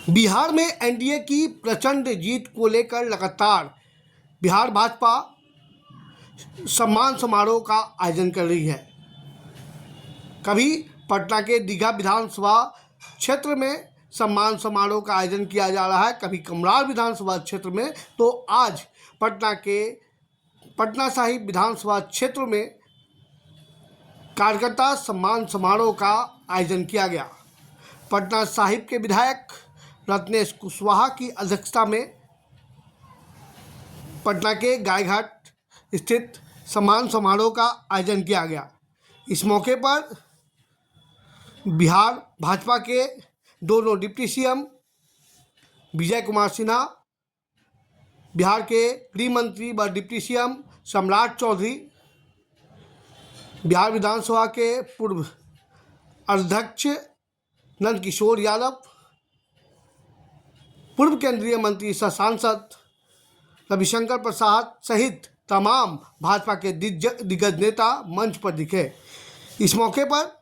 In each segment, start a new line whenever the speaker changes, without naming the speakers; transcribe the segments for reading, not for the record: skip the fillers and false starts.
बिहार में एनडीए की प्रचंड जीत को लेकर लगातार बिहार भाजपा सम्मान समारोह का आयोजन कर रही है। कभी पटना के दीघा विधानसभा क्षेत्र में सम्मान समारोह का आयोजन किया जा रहा है, कभी कमरार विधानसभा क्षेत्र में, तो आज पटना के पटना साहिब विधानसभा क्षेत्र में कार्यकर्ता सम्मान समारोह का आयोजन किया गया। पटना साहिब के विधायक रत्नेश कुशवाहा की अध्यक्षता में पटना के गायघाट स्थित सम्मान समारोह का आयोजन किया गया। इस मौके पर बिहार भाजपा के दोनों डिप्टी सीएम विजय कुमार सिन्हा, बिहार के गृह मंत्री व डिप्टी सीएम सम्राट चौधरी, बिहार विधानसभा के पूर्व अध्यक्ष नंदकिशोर यादव, पूर्व केंद्रीय मंत्री सह सांसद रविशंकर प्रसाद सहित तमाम भाजपा के दिग्गज नेता मंच पर दिखे। इस मौके पर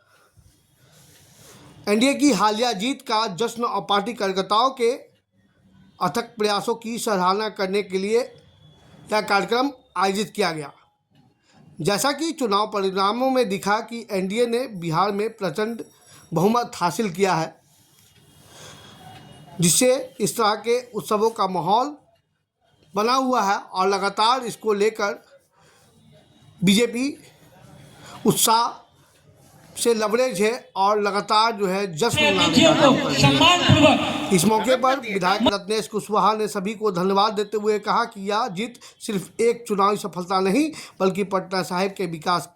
एनडीए की हालिया जीत का जश्न और पार्टी कार्यकर्ताओं के अथक प्रयासों की सराहना करने के लिए यह कार्यक्रम आयोजित किया गया। जैसा कि चुनाव परिणामों में दिखा कि एनडीए ने बिहार में प्रचंड बहुमत हासिल किया है, जिससे इस तरह के उत्सवों का माहौल बना हुआ है और लगातार इसको लेकर बीजेपी उत्साह से लबरेज है और लगातार जो है जश्न मनाने का काम कर रही है। इस मौके पर विधायक रत्नेश कुशवाहा ने सभी को धन्यवाद देते हुए कहा कि यह जीत सिर्फ एक चुनावी सफलता नहीं बल्कि पटना साहिब के विकास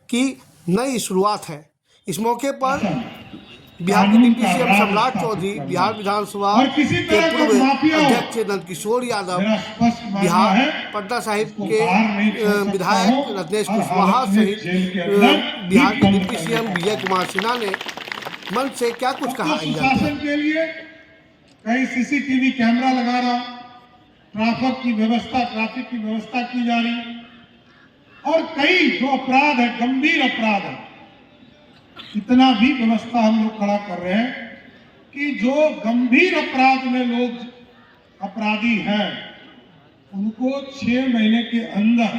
की नई शुरुआत है। इस मौके पर बिहार के डिप्टी सीएम सम्राट चौधरी, बिहार विधानसभा के पूर्व अध्यक्ष नंदकिशोर यादव, बिहार पटना साहिब के विधायक रत्नेश कुशवाहा सहित बिहार के डिप्टी सीएम विजय कुमार सिन्हा ने मंच से क्या कुछ कहा।
शासन के लिए कहीं सीसीटीवी कैमरा लगा रहा, ट्रैफिक की व्यवस्था की जा रही, और कई जो अपराध है, गंभीर अपराध है, इतना भी व्यवस्था हम लोग खड़ा कर रहे हैं कि जो गंभीर अपराध में लोग अपराधी हैं उनको 6 महीने के अंदर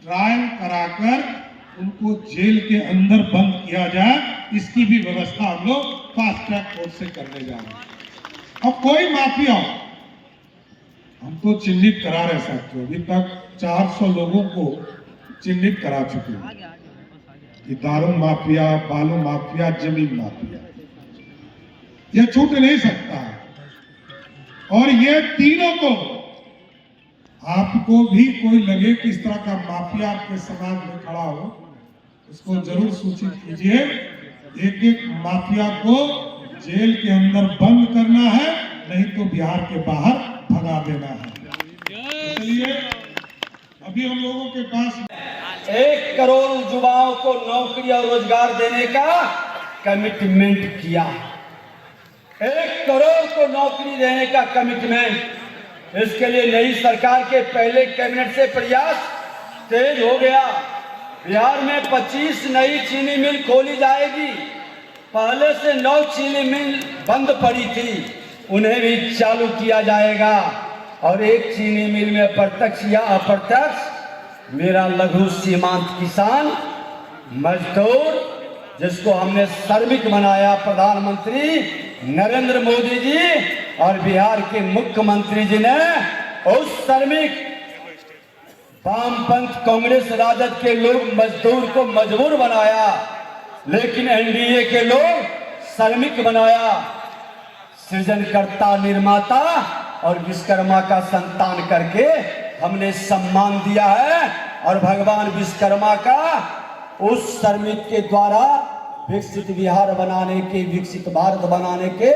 ट्रायल कराकर उनको जेल के अंदर बंद किया जाए, इसकी भी व्यवस्था हम लोग फास्ट ट्रैक कोर्ट से करने जा रहे हैं। अब कोई माफिया हम तो चिन्हित करा रहे साथियों, अभी तक 400 लोगों को चिन्हित करा चुके हैं। ये दारू माफिया, बालू माफिया, जमीन माफिया, ये छूट नहीं सकता है। और ये तीनों को, आपको भी कोई लगे कि इस तरह का माफिया आपके समाज में खड़ा हो, उसको जरूर सूचित कीजिए। एक एक माफिया को जेल के अंदर बंद करना है, नहीं तो बिहार के बाहर भगा देना है। चलिए, अभी हम लोगों के पास
1 करोड़ युवाओं को नौकरी और रोजगार देने का कमिटमेंट किया। 1 करोड़ को नौकरी देने का कमिटमेंट, इसके लिए नई सरकार के पहले कैबिनेट से प्रयास तेज हो गया। बिहार में 25 नई चीनी मिल खोली जाएगी। पहले से 9 चीनी मिल बंद पड़ी थी, उन्हें भी चालू किया जाएगा। और एक चीनी मिल में प्रत्यक्ष या अप्रत्यक्ष मेरा लघु सीमांत किसान मजदूर, जिसको हमने श्रमिक बनाया, प्रधानमंत्री नरेंद्र मोदी जी और बिहार के मुख्यमंत्री जी ने उस श्रमिक वामपंथ कांग्रेस राजद के लोग मजदूर को मजबूर बनाया, लेकिन एनडीए के लोग श्रमिक बनाया। सृजनकर्ता, निर्माता और विश्वकर्मा का संतान करके हमने सम्मान दिया है। और भगवान विश्वकर्मा का उस श्रमिक के द्वारा विकसित बिहार बनाने के, विकसित भारत बनाने के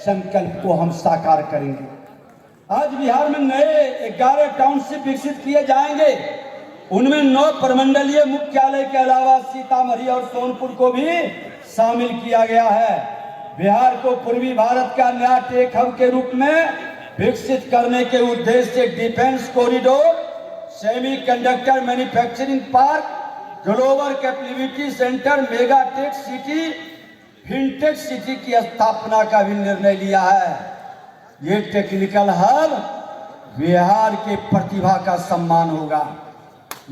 संकल्प को हम साकार करेंगे। आज बिहार में नए 11 टाउनशिप विकसित किए जाएंगे। उनमें 9 प्रमंडलीय मुख्यालय के अलावा सीतामढ़ी और सोनपुर को भी शामिल किया गया है। बिहार को पूर्वी भारत का नया टेक हब के रूप में विकसित करने के उद्देश्य से defence corridor, semiconductor manufacturing park, global capability centre, mega tech city, fintech city की स्थापना का भी निर्णय लिया है। ये टेक्निकल हब बिहार के प्रतिभा का सम्मान होगा।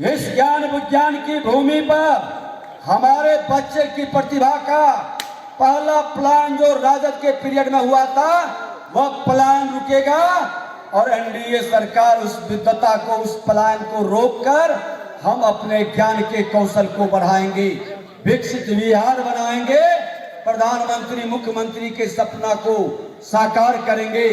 इस ज्ञान विज्ञान की भूमि पर हमारे बच्चे की प्रतिभा का पहला प्लान जो राजद के पीरियड में हुआ था वह प्लान रुकेगा और एनडीए सरकार उस विद्वता को, उस प्लान को रोककर हम अपने ज्ञान के कौशल को बढ़ाएंगे, विकसित बिहार बनाएंगे, प्रधानमंत्री मुख्यमंत्री के सपना को साकार करेंगे।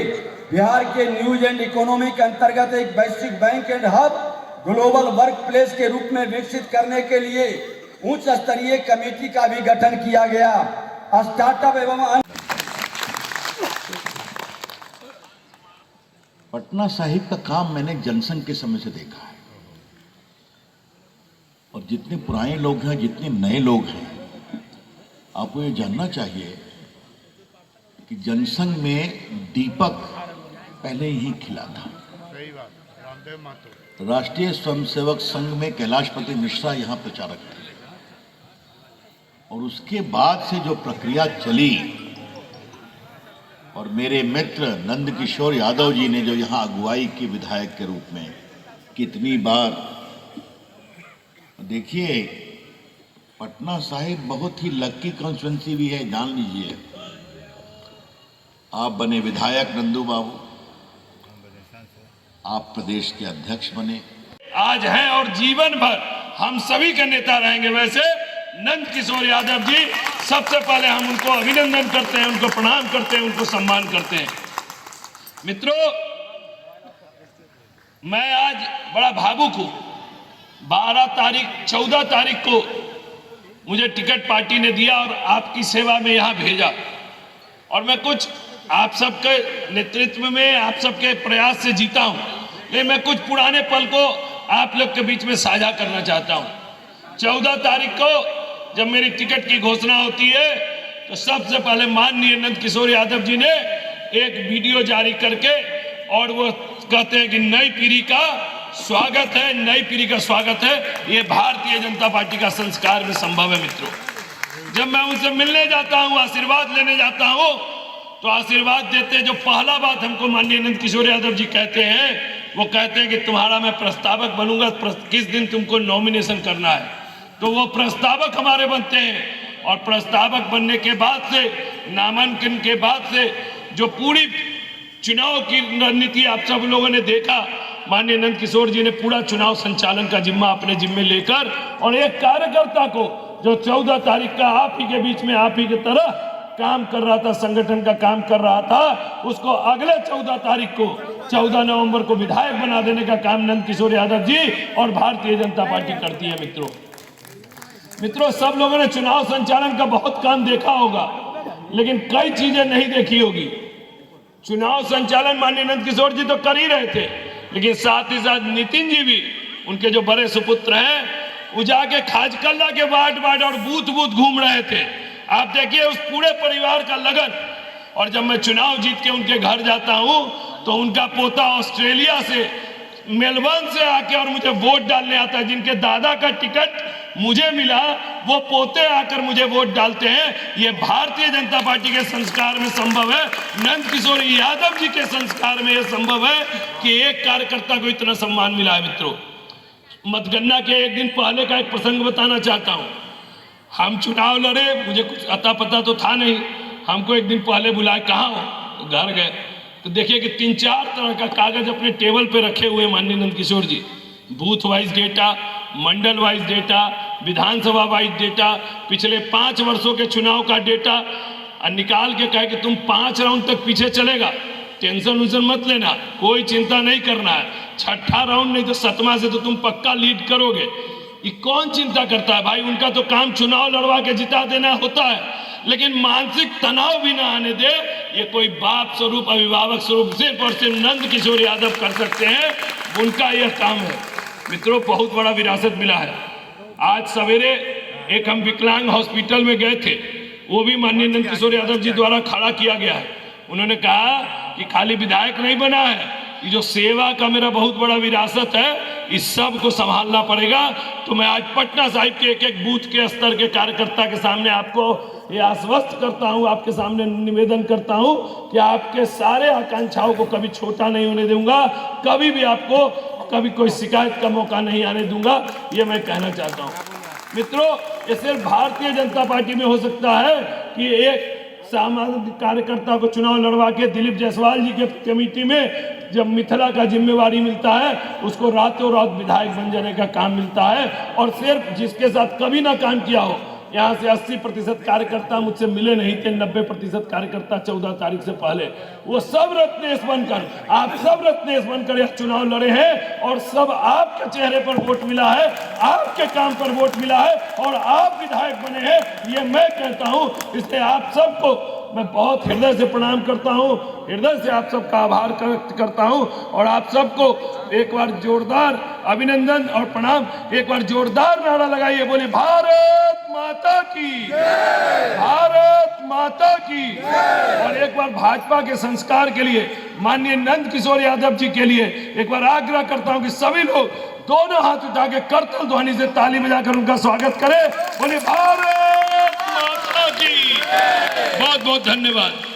बिहार के न्यूज एंड इकोनॉमी के अंतर्गत एक वैश्विक bank and hub global work place के रूप में विकसित करने के लिए उच्च स्तरीय कमेटी का भी गठन किया गया। स्टार्टअप एवं
पटना साहिब का काम मैंने जनसंघ के समय से देखा है, और जितने पुराने लोग हैं, जितने नए लोग हैं, आपको ये जानना चाहिए कि जनसंघ में दीपक पहले ही खिला था। राष्ट्रीय स्वयंसेवक संघ में कैलाशपति मिश्रा यहाँ प्रचारक थे, और उसके बाद से जो प्रक्रिया चली और मेरे मित्र नंदकिशोर यादव जी ने जो यहाँ अगुवाई की विधायक के रूप में, कितनी बार देखिए, पटना साहिब बहुत ही लकी कॉन्स्टिट्यूंसी भी है, जान लीजिए। आप बने विधायक नंदू बाबू, आप प्रदेश के अध्यक्ष बने,
आज हैं और जीवन भर हम सभी के नेता रहेंगे। वैसे नंदकिशोर यादव जी, सबसे पहले हम उनको अभिनंदन करते हैं, उनको प्रणाम करते हैं, उनको सम्मान करते हैं। मित्रों, मैं आज बड़ा भावुक हूं। 14 तारीख को मुझे टिकट पार्टी ने दिया और आपकी सेवा में यहां भेजा, और मैं कुछ आप सबके नेतृत्व में, आप सबके प्रयास से जीता हूं, लेकिन मैं कुछ पुराने पल को आप लोग के बीच में साझा करना चाहता हूं। 14 तारीख को जब मेरी टिकट की घोषणा होती है तो सबसे पहले माननीय नंदकिशोर यादव जी ने एक वीडियो जारी करके, और वो कहते हैं कि नई पीढ़ी का स्वागत है, नई पीढ़ी का स्वागत है। ये भारतीय जनता पार्टी का संस्कार में संभव है। मित्रों, जब मैं उनसे मिलने जाता हूं, आशीर्वाद लेने जाता हूं, तो आशीर्वाद देते जो पहला बात हमको माननीय नंदकिशोर यादव जी कहते हैं, वो कहते हैं कि तुम्हारा मैं प्रस्तावक बनूंगा, किस दिन तुमको नॉमिनेशन करना है। तो वो प्रस्तावक हमारे बनते हैं, और प्रस्तावक बनने के बाद से, नामांकन के बाद से जो पूरी चुनाव की रणनीति आप सब लोगों ने देखा, माननीय नंदकिशोर जी ने पूरा चुनाव संचालन का जिम्मा अपने जिम्मे लेकर, और एक कार्यकर्ता को जो 14 तारीख का आप ही के बीच में, आप ही की तरह काम कर रहा था, संगठन का काम कर रहा था, उसको अगले 14 तारीख को, 14 नवंबर को विधायक बना देने का काम नंदकिशोर यादव जी और भारतीय जनता पार्टी करती है। मित्रों, सब लोगों ने चुनाव संचालन का बहुत काम देखा होगा, लेकिन कई चीजें नहीं देखी होगी। चुनाव संचालन माननीय नंदकिशोर जी तो कर ही रहे थे, लेकिन साथ ही साथ नितिन जी भी, उनके जो बड़े सुपुत्र हैं, वो जाके खाजकल्ला के वार्ड और बूथ घूम रहे थे। आप देखिए उस पूरे परिवार का लगन। और जब मैं चुनाव जीत के उनके घर जाता हूं, तो उनका पोता ऑस्ट्रेलिया से, मेलबर्न से आके और मुझे वोट डालने आता है। जिनके दादा का टिकट मुझे मिला, वो पोते आकर मुझे वोट डालते हैं। ये भारतीय जनता पार्टी के संस्कार में संभव है, नंदकिशोर यादव जी के संस्कार में यह संभव है कि एक कार्यकर्ता को इतना सम्मान मिला है। मित्रों, मतगणना के एक दिन पहले का एक प्रसंग बताना चाहता हूं। हम चुनाव लड़े, मुझे कुछ अता पता तो था नहीं, हमको एक दिन पहले बुलाए, कहाँ हो? तो घर गए, तो देखिए कि 3-4 तरह का कागज अपने टेबल पे रखे हुए माननीय नंदकिशोर जी, बूथ वाइज डेटा, मंडल वाइज डेटा, विधानसभा वाइज डेटा, पिछले 5 वर्षों के चुनाव का डेटा, और निकाल के कहे कि तुम 5 राउंड तक पीछे चलेगा, टेंशन मत लेना, कोई चिंता नहीं करना है, 6ठा राउंड नहीं तो 7वां से तो तुम पक्का लीड करोगे। ये कौन चिंता करता है भाई? उनका तो काम चुनाव लड़वा के जिता देना होता है, लेकिन मानसिक तनाव भी ना आने दे, ये कोई बाप स्वरूप, अभिभावक स्वरूप सिर्फ और सिर्फ नंदकिशोर यादव कर सकते हैं, उनका यह काम है। मित्रों, बहुत बड़ा विरासत मिला है। आज सवेरे एक हम विकलांग हॉस्पिटल में गए थे, वो भी माननीय नंदकिशोर यादव जी द्वारा खड़ा किया गया है। उन्होंने कहा कि खाली विधायक नहीं बना है, ये जो सेवा का मेरा बहुत बड़ा विरासत है, इस सब को संभालना पड़ेगा। तो मैं आज पटना साहिब के एक बूथ के स्तर के कार्यकर्ता के सामने आपको ये आश्वस्त करता हूं, आपके सामने निवेदन करता हूं कि आपके सारे आकांक्षाओं को कभी छोटा नहीं होने दूंगा, कभी भी आपको कभी कोई शिकायत का मौका नहीं आने दूंगा, ये मैं कहना चाहता हूं। मित्रों, ये सिर्फ भारतीय जनता पार्टी में हो सकता है कि एक सामाजिक कार्यकर्ता को चुनाव लड़वा के दिलीप जायसवाल जी के कमेटी में जब मिथिला का जिम्मेवारी मिलता है, उसको रातों रात विधायक बन जाने का काम मिलता है, और सिर्फ जिसके साथ कभी ना काम किया हो, यहाँ से 80% कार्यकर्ता मुझसे मिले नहीं थे, 90% कार्यकर्ता 14 तारीख से पहले, वो सब रत्नेश बनकर, आप सब रत्नेश बनकर यह चुनाव लड़े हैं, और सब आपके चेहरे पर वोट मिला है, आपके काम पर वोट मिला है, और आप विधायक बने हैं, ये मैं कहता हूं। इसलिए आप सबको मैं बहुत हृदय से प्रणाम करता हूं, हृदय से आप सबका आभार व्यक्त करता हूं, और आप सबको एक बार जोरदार अभिनंदन और प्रणाम। एक बार जोरदार नारा लगाइए, बोले भारत माता की, भारत माता की। और एक बार भाजपा के संस्कार के लिए माननीय नंद किशोर यादव जी के लिए एक बार आग्रह करता हूं कि सभी लोग दोनों हाथ उठा के करतल ध्वनि से ताली बजाकर उनका स्वागत करें। बोले भारत माता की। बहुत बहुत धन्यवाद।